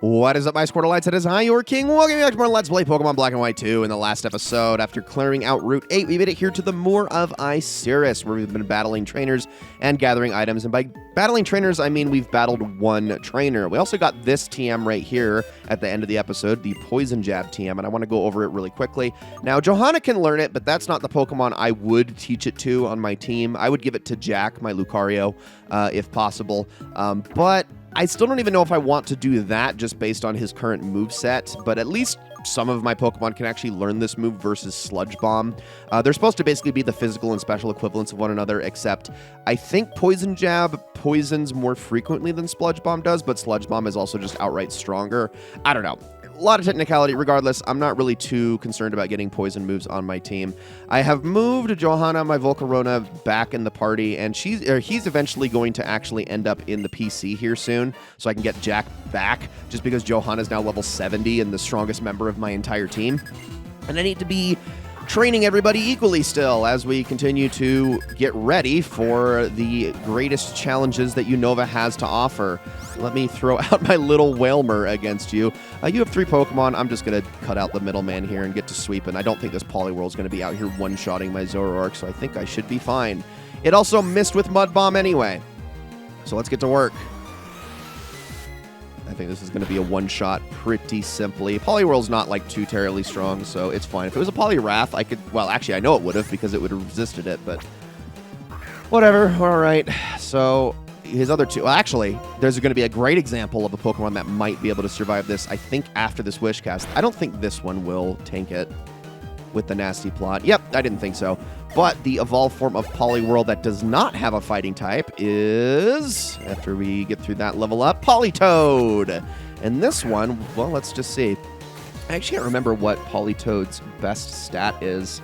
What is up, my Squirtleites? It is I, your king. Welcome back to more Let's Play Pokemon Black and White 2. In the last episode, after clearing out Route 8, we made it here to the Moor of Iciris, where we've been battling trainers and gathering items. And by battling trainers, I mean we've battled one trainer. We also got this TM right here at the end of the episode, the Poison Jab TM, and I want to go over it really quickly. Now, Johanna can learn it, but that's not the Pokemon I would teach it to on my team. I would give it to Jack, my Lucario, if possible. But I still don't even know if I want to do that just based on his current moveset, but at least some of my Pokemon can actually learn this move versus Sludge Bomb. They're supposed to basically be the physical and special equivalents of one another, except I think Poison Jab poisons more frequently than Sludge Bomb does, but Sludge Bomb is also just outright stronger. I don't know. A lot of technicality. Regardless, I'm not really too concerned about getting poison moves on my team. I have moved Johanna, my Volcarona, back in the party, and he's eventually going to actually end up in the PC here soon, so I can get Jack back, just because Johanna's now level 70 and the strongest member of my entire team. And I need to be training everybody equally still as we continue to get ready for the greatest challenges that Unova has to offer. Let me throw out my little Wailmer against you. You have 3 Pokemon. I'm just going to cut out the middleman here and get to sweeping. I don't think this Poliwhirl's going to be out here one-shotting my Zoroark, so I think I should be fine. It also missed with Mud Bomb anyway, so let's get to work. I think this is going to be a one-shot pretty simply. Poliwhirl's not like too terribly strong, so it's fine. If it was a Poliwrath, I could... Well, actually, I know it would have because it would have resisted it, but whatever. All right. So his other 2... Well, actually, there's going to be a great example of a Pokemon that might be able to survive this, I think, after this Wish Cast. I don't think this one will tank it with the nasty plot. Yep, I didn't think so. But the evolved form of Poliwhirl that does not have a fighting type is, after we get through that level up, Politoed. And this one, well, let's just see. I actually can't remember what Politoed's best stat is.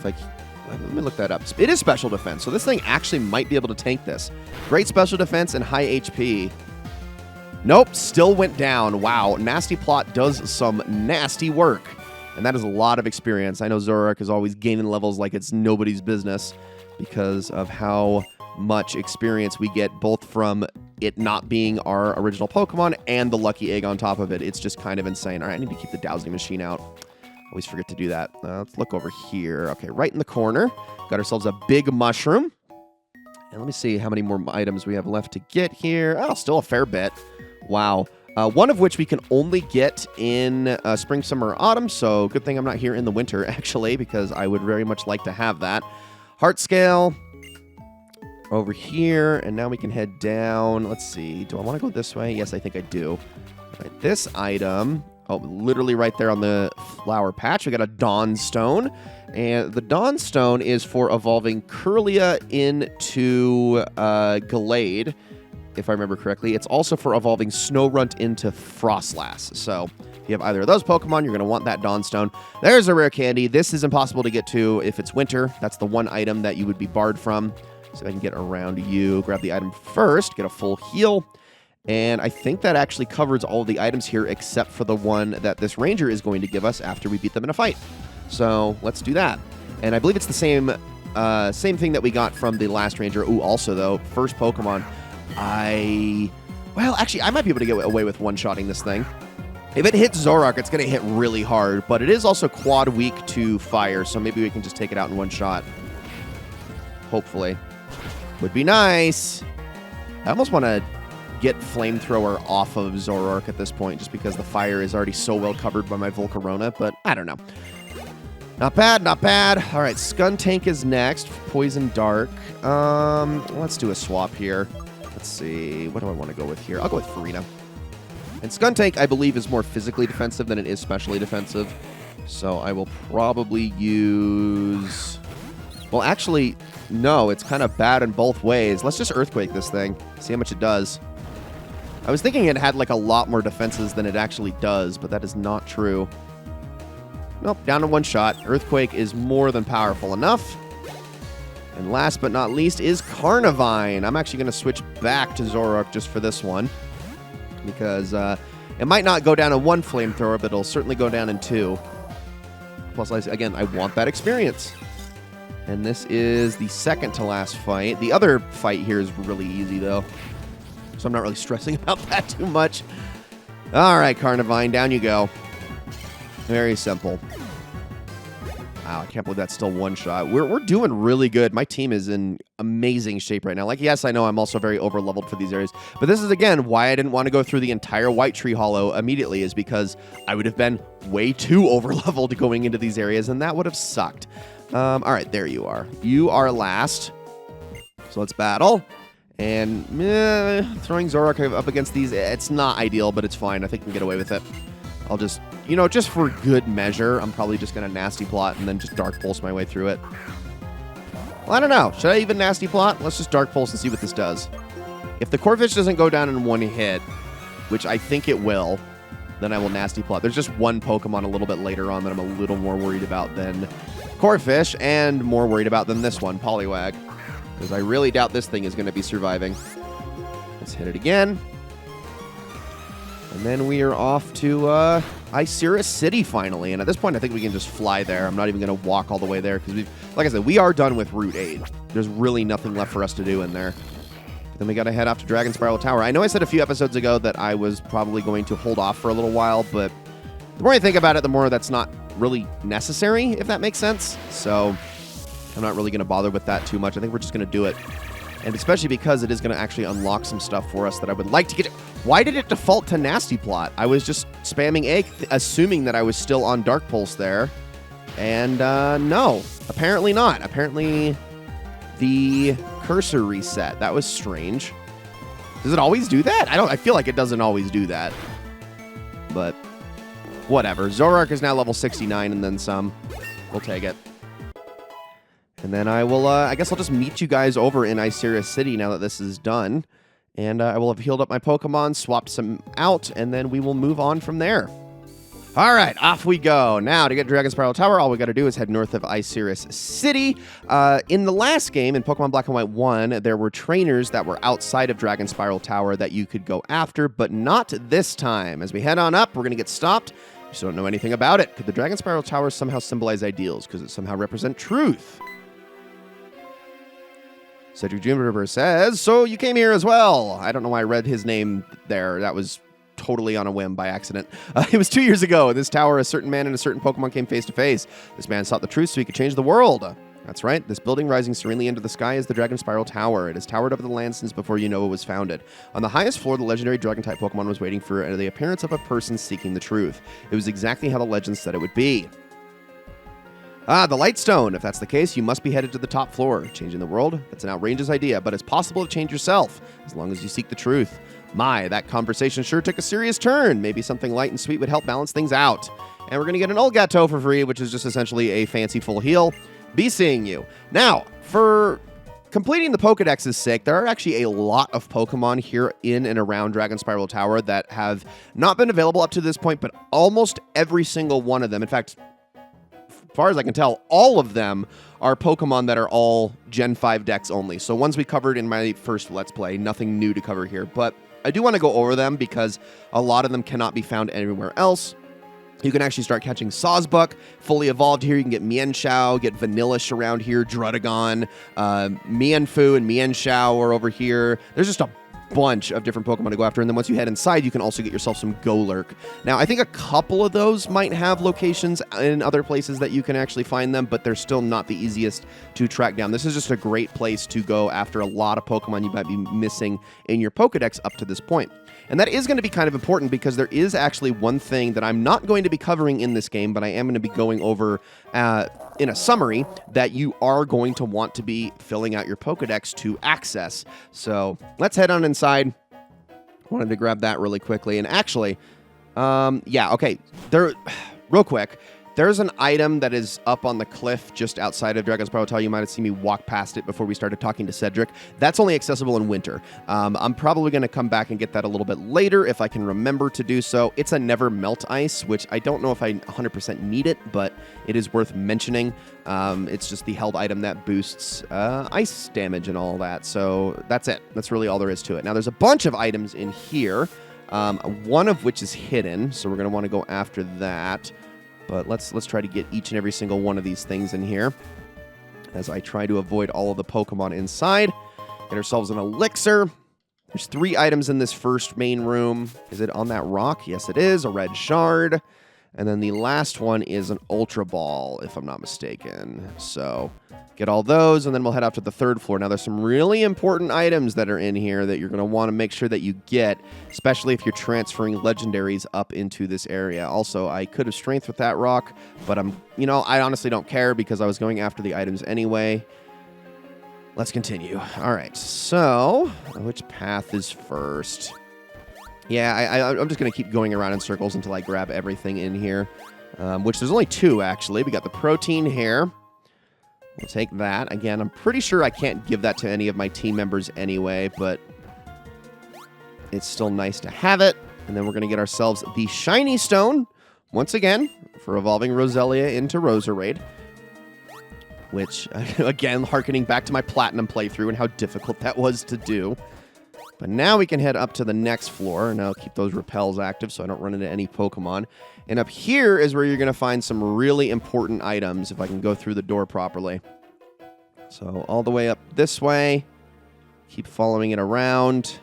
Let me look that up. It is special defense, so this thing actually might be able to tank this. Great special defense and high HP. Nope, still went down. Wow, nasty plot does some nasty work. And that is a lot of experience. I know Zoroark is always gaining levels like it's nobody's business because of how much experience we get both from it not being our original Pokemon and the lucky egg on top of it. It's just kind of insane. All right, I need to keep the dowsing machine out. Always forget to do that. Let's look over here. Okay, right in the corner. Got ourselves a big mushroom. And let me see how many more items we have left to get here. Oh, still a fair bit. Wow. One of which we can only get in spring, summer, autumn, so good thing I'm not here in the winter, actually, because I would very much like to have that. Heart Scale over here, and now we can head down. Let's see. Do I want to go this way? Yes, I think I do. All right, this item, oh, literally right there on the flower patch, we got a Dawn Stone, and the Dawn Stone is for evolving Kirlia into Gallade, if I remember correctly. It's also for evolving Snorunt into Frostlass. So if you have either of those Pokemon, you're going to want that Dawn Stone. There's a rare candy. This is impossible to get to if it's winter. That's the one item that you would be barred from. So I can get around you, grab the item first, get a full heal. And I think that actually covers all of the items here except for the one that this Ranger is going to give us after we beat them in a fight. So let's do that. And I believe it's the same thing that we got from the last Ranger. Ooh, also though, first Pokemon... Well, actually, I might be able to get away with one-shotting this thing. If it hits Zoroark, it's going to hit really hard, but it is also quad weak to fire, so maybe we can just take it out in one shot. Hopefully. Would be nice. I almost want to get Flamethrower off of Zoroark at this point, just because the fire is already so well covered by my Volcarona, but I don't know. Not bad, not bad. All right, Skuntank is next. Poison Dark. Let's do a swap here. Let's see. What do I want to go with here? I'll go with Farina. And Skuntank, I believe, is more physically defensive than it is specially defensive. So I will probably use... Well, actually, no. It's kind of bad in both ways. Let's just Earthquake this thing. See how much it does. I was thinking it had like a lot more defenses than it actually does, but that is not true. Nope, down to one shot. Earthquake is more than powerful enough. And last but not least is Carnivine. I'm actually going to switch back to Zoroark just for this one. Because it might not go down in one Flamethrower, but it'll certainly go down in 2. Plus, again, I want that experience. And this is the second to last fight. The other fight here is really easy, though. So I'm not really stressing about that too much. All right, Carnivine, down you go. Very simple. Wow, I can't believe that's still one shot. We're doing really good. My team is in amazing shape right now. Like, yes, I know I'm also very over-leveled for these areas, but this is, again, why I didn't want to go through the entire White Tree Hollow immediately, is because I would have been way too over-leveled going into these areas, and that would have sucked. All right, there you are. You are last. So let's battle. And throwing Zoroark up against these, it's not ideal, but it's fine. I think I can get away with it. I'll just, just for good measure, I'm probably just going to Nasty Plot and then just Dark Pulse my way through it. Well, I don't know. Should I even Nasty Plot? Let's just Dark Pulse and see what this does. If the Corphish doesn't go down in one hit, which I think it will, then I will Nasty Plot. There's just one Pokemon a little bit later on that I'm a little more worried about than Corphish, and more worried about than this one, Poliwag. Because I really doubt this thing is going to be surviving. Let's hit it again. And then we are off to Icirus City finally. And at this point, I think we can just fly there. I'm not even going to walk all the way there because like I said, we are done with Route 8. There's really nothing left for us to do in there. Then we got to head off to Dragonspiral Tower. I know I said a few episodes ago that I was probably going to hold off for a little while, but the more I think about it, the more that's not really necessary, if that makes sense. So I'm not really going to bother with that too much. I think we're just going to do it. And especially because it is going to actually unlock some stuff for us that I would like to get. Why did it default to Nasty Plot? I was just spamming A, assuming that I was still on Dark Pulse there. And no, apparently not. Apparently the cursor reset. That was strange. Does it always do that? I feel like it doesn't always do that. But whatever. Zoroark is now level 69 and then some. We'll take it. And then I will, I guess I'll just meet you guys over in Icirus City now that this is done. And I will have healed up my Pokemon, swapped some out, and then we will move on from there. All right, off we go. Now, to get Dragonspiral Tower, all we got to do is head north of Icirus City. In the last game, in Pokemon Black and White 1, there were trainers that were outside of Dragonspiral Tower that you could go after, but not this time. As we head on up, we're going to get stopped. We just don't know anything about it. Could the Dragonspiral Tower somehow symbolize ideals? Could it somehow represent truth? Cedric Juniper says, so you came here as well. I don't know why I read his name there. That was totally on a whim by accident. It was 2 years ago. In this tower, a certain man and a certain Pokemon came face to face. This man sought the truth so he could change the world. That's right. This building rising serenely into the sky is the Dragonspiral Tower. It has towered over the land since before Unova was founded. On the highest floor, the legendary Dragon-type Pokemon was waiting for the appearance of a person seeking the truth. It was exactly how the legend said it would be. Ah, the Lightstone. If that's the case, you must be headed to the top floor. Changing the world? That's an outrageous idea, but it's possible to change yourself, as long as you seek the truth. My, that conversation sure took a serious turn. Maybe something light and sweet would help balance things out. And we're going to get an Olgato for free, which is just essentially a fancy full heal. Be seeing you. Now, for completing the Pokedex's sake, there are actually a lot of Pokemon here in and around Dragonspiral Tower that have not been available up to this point, but almost every single one of them, in fact, as far as I can tell, all of them are Pokemon that are all Gen 5 decks only. So ones we covered in my first Let's Play, nothing new to cover here. But I do want to go over them because a lot of them cannot be found anywhere else. You can actually start catching Sawsbuck, fully evolved here. You can get Mienshao, get Vanillish around here, Druddigon, Mienfoo and Mienshao are over here. There's just a bunch of different Pokemon to go after, and then once you head inside, you can also get yourself some Golurk. Now, I think a couple of those might have locations in other places that you can actually find them, but they're still not the easiest to track down. This is just a great place to go after a lot of Pokemon you might be missing in your Pokedex up to this point. And that is going to be kind of important because there is actually one thing that I'm not going to be covering in this game, but I am going to be going over in a summary that you are going to want to be filling out your Pokedex to access. So let's head on inside. Wanted to grab that really quickly. And actually, yeah, okay. Real quick. There's an item that is up on the cliff just outside of Dragonspiral Tower. You might have seen me walk past it before we started talking to Cedric. That's only accessible in winter. I'm probably going to come back and get that a little bit later if I can remember to do so. It's a never melt ice, which I don't know if I 100% need it, but it is worth mentioning. It's just the held item that boosts ice damage and all that. So that's it. That's really all there is to it. Now, there's a bunch of items in here, one of which is hidden, so we're going to want to go after that. But let's try to get each and every single one of these things in here as I try to avoid all of the Pokemon inside. Get ourselves an elixir. There's 3 items in this first main room. Is it on that rock? Yes, it is. A red shard. And then the last one is an Ultra Ball, if I'm not mistaken. So get all those, and then we'll head out to the 3rd floor. Now, there's some really important items that are in here that you're going to want to make sure that you get, especially if you're transferring legendaries up into this area. Also, I could have strength with that rock, but I honestly don't care because I was going after the items anyway. Let's continue. All right, so which path is first? Yeah, I'm just going to keep going around in circles until I grab everything in here, which there's only 2, actually. We got the protein hair. We'll take that. Again, I'm pretty sure I can't give that to any of my team members anyway, but it's still nice to have it. And then we're going to get ourselves the shiny stone, once again, for evolving Roselia into Roserade, which, again, harkening back to my Platinum playthrough and how difficult that was to do. But now we can head up to the next floor, and I'll keep those repels active so I don't run into any Pokemon. And up here is where you're going to find some really important items, if I can go through the door properly. So all the way up this way, keep following it around.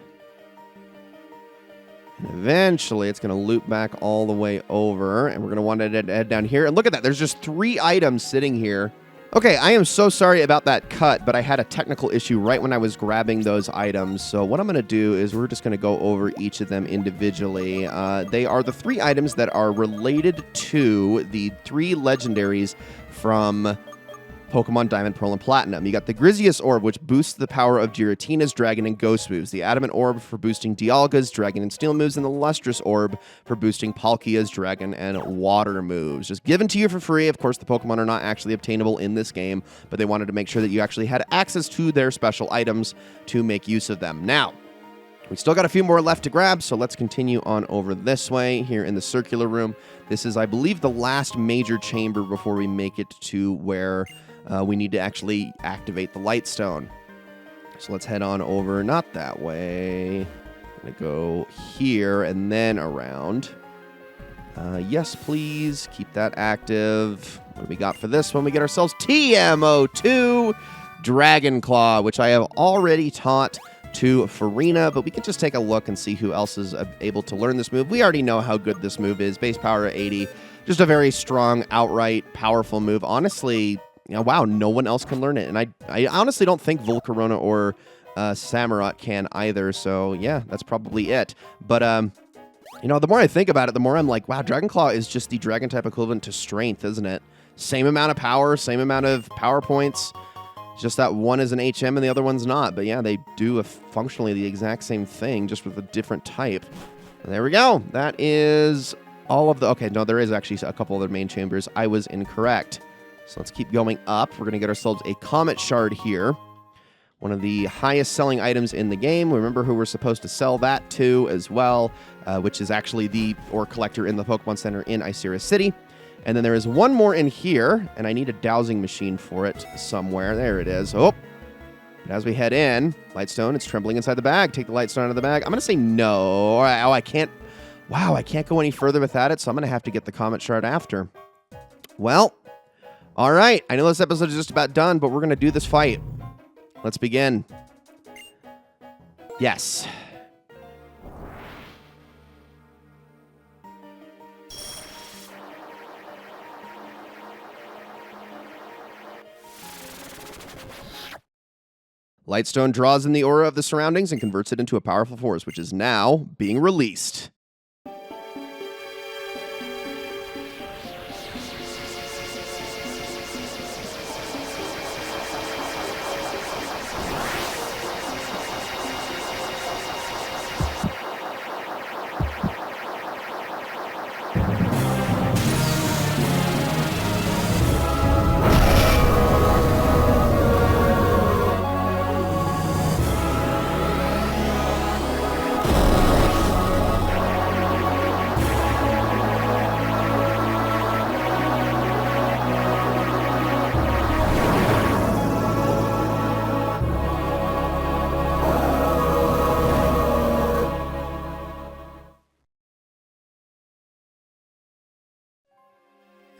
And eventually it's going to loop back all the way over, and we're going to want to head down here. And look at that, there's just 3 items sitting here. Okay, I am so sorry about that cut, but I had a technical issue right when I was grabbing those items. So what I'm going to do is we're just going to go over each of them individually. They are the 3 items that are related to the 3 legendaries from Pokemon Diamond, Pearl, and Platinum. You got the Grizius Orb, which boosts the power of Giratina's Dragon and Ghost moves. The Adamant Orb for boosting Dialga's Dragon and Steel moves. And the Lustrous Orb for boosting Palkia's Dragon and Water moves. Just given to you for free. Of course, the Pokemon are not actually obtainable in this game, but they wanted to make sure that you actually had access to their special items to make use of them. Now, we still got a few more left to grab, so let's continue on over this way here in the circular room. This is, I believe, the last major chamber before we make it to where we need to actually activate the light stone. So let's head on over, not that way. I'm going to go here and then around. Yes, please. Keep that active. What do we got for this one? We get ourselves TMO2 Dragon Claw, which I have already taught to Farina, but we can just take a look and see who else is able to learn this move. We already know how good this move is. Base power at 80. Just a very strong, outright, powerful move. Honestly, wow, no one else can learn it. And I honestly don't think Volcarona or Samurott can either. So, yeah, that's probably it. But, the more I think about it, the more I'm like, wow, Dragon Claw is just the dragon type equivalent to strength, isn't it? Same amount of power, same amount of power points. Just that one is an HM and the other one's not. But, yeah, they do functionally the exact same thing, just with a different type. And there we go. That is all of the... Okay, no, there is actually a couple other main chambers. I was incorrect. So let's keep going up. We're going to get ourselves a Comet Shard here. One of the highest selling items in the game. Remember who we're supposed to sell that to as well, which is actually the ore collector in the Pokemon Center in Icera City. And then there is one more in here, and I need a dowsing machine for it somewhere. There it is. Oh, but as we head in, Lightstone, it's trembling inside the bag. Take the Lightstone out of the bag. I'm going to say no. Oh, I can't. Wow, I can't go any further without it, so I'm going to have to get the Comet Shard after. Well, all right. I know this episode is just about done, but we're going to do this fight. Let's begin. Yes. Lightstone draws in the aura of the surroundings and converts it into a powerful force, which is now being released.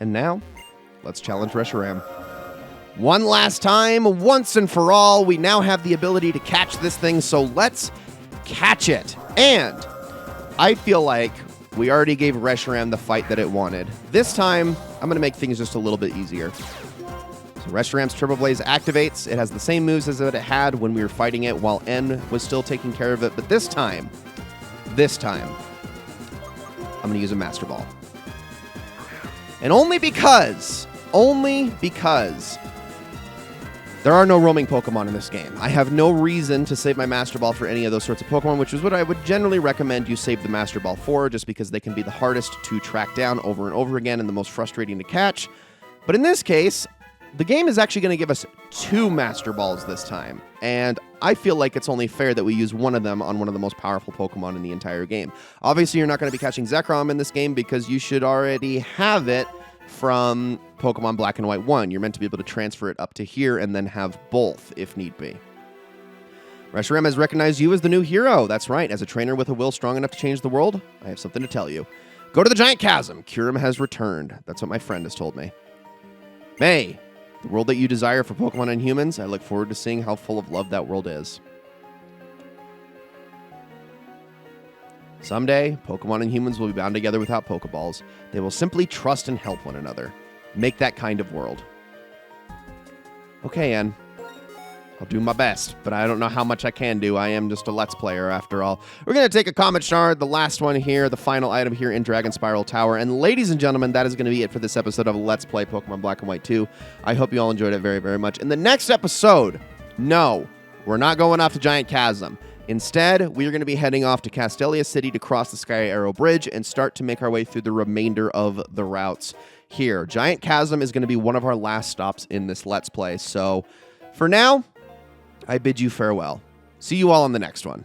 And now, let's challenge Reshiram. One last time, once and for all, we now have the ability to catch this thing, so let's catch it. And I feel like we already gave Reshiram the fight that it wanted. This time, I'm going to make things just a little bit easier. So Reshiram's Triple Blaze activates. It has the same moves as that it had when we were fighting it while N was still taking care of it. But this time, I'm going to use a Master Ball. And only because there are no roaming Pokemon in this game. I have no reason to save my Master Ball for any of those sorts of Pokemon, which is what I would generally recommend you save the Master Ball for, just because they can be the hardest to track down over and over again and the most frustrating to catch. But in this case, the game is actually going to give us 2 Master Balls this time, and I feel like it's only fair that we use one of them on one of the most powerful Pokemon in the entire game. Obviously, you're not going to be catching Zekrom in this game because you should already have it from Pokemon Black and White 1. You're meant to be able to transfer it up to here and then have both if need be. Reshiram has recognized you as the new hero. That's right. As a trainer with a will strong enough to change the world, I have something to tell you. Go to the Giant Chasm. Kyurem has returned. That's what my friend has told me. May, the world that you desire for Pokemon and humans, I look forward to seeing how full of love that world is. Someday, Pokemon and humans will be bound together without Pokeballs. They will simply trust and help one another. Make that kind of world. Okay, Ann. I'll do my best, but I don't know how much I can do. I am just a Let's Player after all. We're going to take a Comet Shard, the last one here, the final item here in Dragonspiral Tower. And ladies and gentlemen, that is going to be it for this episode of Let's Play Pokemon Black and White 2. I hope you all enjoyed it very, very much. In the next episode, no, we're not going off to Giant Chasm. Instead, we are going to be heading off to Castelia City to cross the Sky Arrow Bridge and start to make our way through the remainder of the routes here. Giant Chasm is going to be one of our last stops in this Let's Play. So, for now, I bid you farewell. See you all on the next one.